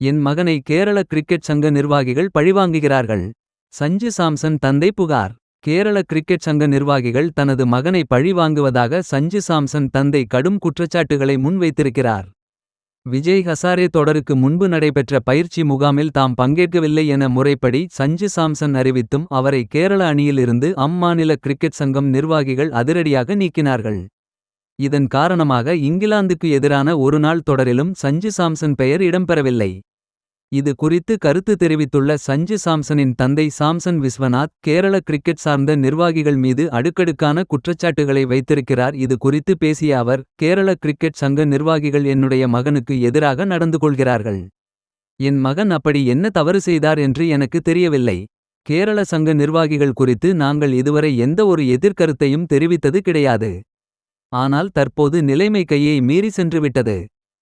என் மகனை கேரள கிரிக்கெட் சங்க நிர்வாகிகள் பழிவாங்குகிறார்கள். சஞ்சு சாம்சன் தந்தை புகார். கேரள கிரிக்கெட் சங்க நிர்வாகிகள் தனது மகனை பழிவாங்குவதாக சஞ்சு சாம்சன் தந்தை கடும் குற்றச்சாட்டுகளை முன்வைத்திருக்கிறார். விஜய் ஹசாரே தொடருக்கு முன்பு நடைபெற்ற பயிற்சி முகாமில் தாம் பங்கேற்கவில்லை என முறைப்படி சஞ்சு சாம்சன் அறிவித்தும் அவரை கேரள அணியிலிருந்து அம்மாநில கிரிக்கெட் சங்கம் நிர்வாகிகள் அதிரடியாக நீக்கினார்கள். இதன் காரணமாக இங்கிலாந்துக்கு எதிரான ஒருநாள் தொடரிலும் சஞ்சு சாம்சன் பெயர் இடம்பெறவில்லை. இது குறித்து கருத்து தெரிவித்துள்ள சஞ்சு சாம்சனின் தந்தை சாம்சன் விஸ்வநாத் கேரள கிரிக்கெட் சார்ந்த நிர்வாகிகள் மீது அடுக்கடுக்கான குற்றச்சாட்டுகளை வைத்திருக்கிறார். இது குறித்து பேசிய அவர், கேரள கிரிக்கெட் சங்க நிர்வாகிகள் என்னுடைய மகனுக்கு எதிராக நடந்து கொள்கிறார்கள். என் மகன் அப்படி என்ன தவறு செய்தார் என்று எனக்கு தெரியவில்லை. கேரள சங்க நிர்வாகிகள் குறித்து நாங்கள் இதுவரை எந்த ஒரு எதிர்கருத்தையும் தெரிவித்தது கிடையாது. ஆனால் தற்போது நிலைமை கையை மீறி சென்றுவிட்டது.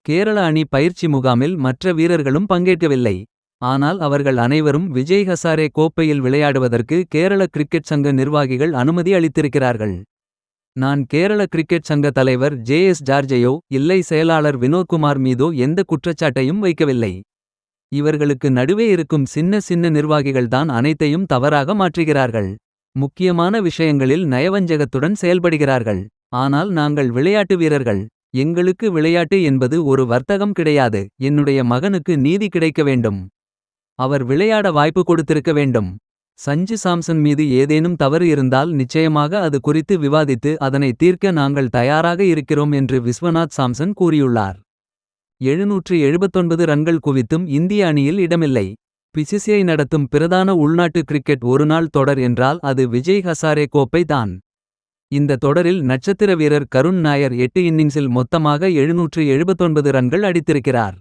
கேரள அணி பயிற்சி முகாமில் மற்ற வீரர்களும் பங்கேற்கவில்லை. ஆனால் அவர்கள் அனைவரும் விஜய் ஹசாரே கோப்பையில் விளையாடுவதற்கு கேரள கிரிக்கெட் சங்க நிர்வாகிகள் அனுமதி அளித்திருக்கிறார்கள். நான் கேரள கிரிக்கெட் சங்க தலைவர் ஜே.எஸ். ஜார்ஜையோ இல்லை செயலாளர் வினோத்குமார் மீதோ எந்த குற்றச்சாட்டையும் வைக்கவில்லை. இவர்களுக்கு நடுவே இருக்கும் சின்ன சின்ன நிர்வாகிகள்தான் அனைத்தையும் தவறாக மாற்றுகிறார்கள். முக்கியமான விஷயங்களில் நயவஞ்சகத்துடன் செயல்படுகிறார்கள். ஆனால் நாங்கள் விளையாட்டு வீரர்கள். எங்களுக்கு விளையாட்டு என்பது ஒரு வர்த்தகம் கிடையாது. என்னுடைய மகனுக்கு நீதி கிடைக்க வேண்டும். அவர் விளையாட வாய்ப்பு கொடுத்திருக்க வேண்டும். சஞ்சு சாம்சன் மீது ஏதேனும் தவறு இருந்தால் நிச்சயமாக அது குறித்து விவாதித்து அதனை தீர்க்க நாங்கள் தயாராக இருக்கிறோம் என்று விஸ்வநாத் சாம்சன் கூறியுள்ளார். 779 ரன்கள் குவித்தும் இந்திய அணியில் இடமில்லை. பிசிசிஐ நடத்தும் பிரதான உள்நாட்டு கிரிக்கெட் ஒருநாள் தொடர் என்றால் அது விஜய் ஹசாரே கோப்பை தான். இந்த தொடரில் நட்சத்திர வீரர் கருண் நாயர் 8 இன்னிங்ஸில் மொத்தமாக 779 ரன்கள் அடித்திருக்கிறார்.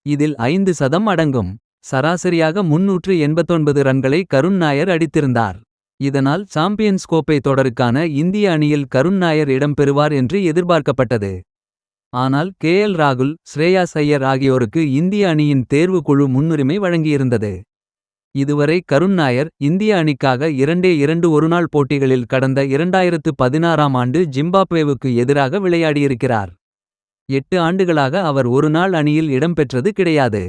இதில் 5 சதம் அடங்கும். சராசரியாக 389 ரன்களை கருண் நாயர் அடித்திருந்தார். இதனால் சாம்பியன்ஸ் கோப்பை தொடருக்கான இந்திய அணியில் கருண் நாயர் இடம் பெறுவார் என்று எதிர்பார்க்கப்பட்டது. ஆனால் கே.எல். ராகுல், ஸ்ரேயாஸ் ஐயர் ஆகியோருக்கு இந்திய அணியின் தேர்வு குழு முன்னுரிமை வழங்கியிருந்தது. இதுவரை கருண் நாயர் இந்திய அணிக்காக 2 ஒருநாள் போட்டிகளில் கடந்த 2016ஆம் ஆண்டு ஜிம்பாப்வேவுக்கு எதிராக விளையாடியிருக்கிறார். 8 ஆண்டுகளாக அவர் ஒருநாள் அணியில் இடம்பெற்றது கிடையாது.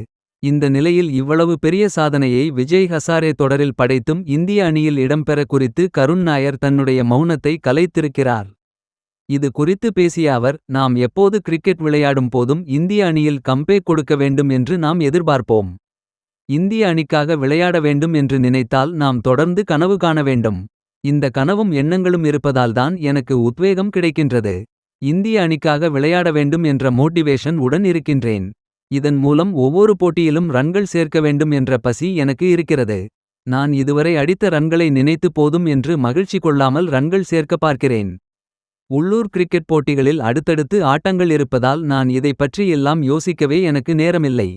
இந்த நிலையில் இவ்வளவு பெரிய சாதனையை விஜய் ஹசாரே தொடரில் படைத்தும் இந்திய அணியில் இடம்பெற குறித்து கருண் நாயர் தன்னுடைய மௌனத்தை கலைத்திருக்கிறார். இது குறித்து பேசிய அவர், நாம் எப்போது கிரிக்கெட் விளையாடும் போதும் இந்திய அணியில் கம்பேக் கொடுக்க வேண்டும் என்று நாம் எதிர்பார்ப்போம். இந்திய அணிக்காக விளையாட வேண்டும் என்று நினைத்தால் நாம் தொடர்ந்து கனவு காண வேண்டும். இந்த கனவும் எண்ணங்களும் இருப்பதால்தான் எனக்கு உத்வேகம் கிடைக்கின்றது. இந்திய அணிக்காக விளையாட வேண்டும் என்ற மோட்டிவேஷன் உடன் இருக்கின்றேன். இதன் மூலம் ஒவ்வொரு போட்டியிலும் ரன்கள் சேர்க்க வேண்டும் என்ற பசி எனக்கு இருக்கிறது. நான் இதுவரை அடித்த ரன்களை நினைத்து போதும் என்று மகிழ்ச்சி கொள்ளாமல் ரன்கள் சேர்க்க பார்க்கிறேன். உள்ளூர் கிரிக்கெட் போட்டிகளில் அடுத்தடுத்து ஆட்டங்கள் இருப்பதால் நான் இதை பற்றி எல்லாம் யோசிக்கவே எனக்கு நேரமில்லை.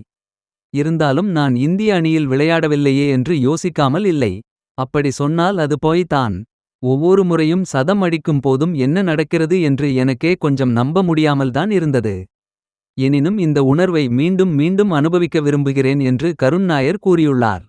இருந்தாலும் நான் இந்திய அணியில் விளையாடவில்லையே என்று யோசிக்காமல் இல்லை. அப்படி சொன்னால் அது போய்தான். ஒவ்வொரு முறையும் சதம் அடிக்கும் போதும் என்ன நடக்கிறது என்று எனக்கே கொஞ்சம் நம்ப முடியாமல்தான் இருந்தது. எனினும் இந்த உணர்வை மீண்டும் மீண்டும் அனுபவிக்க விரும்புகிறேன் என்று கருண் நாயர் கூறியுள்ளார்.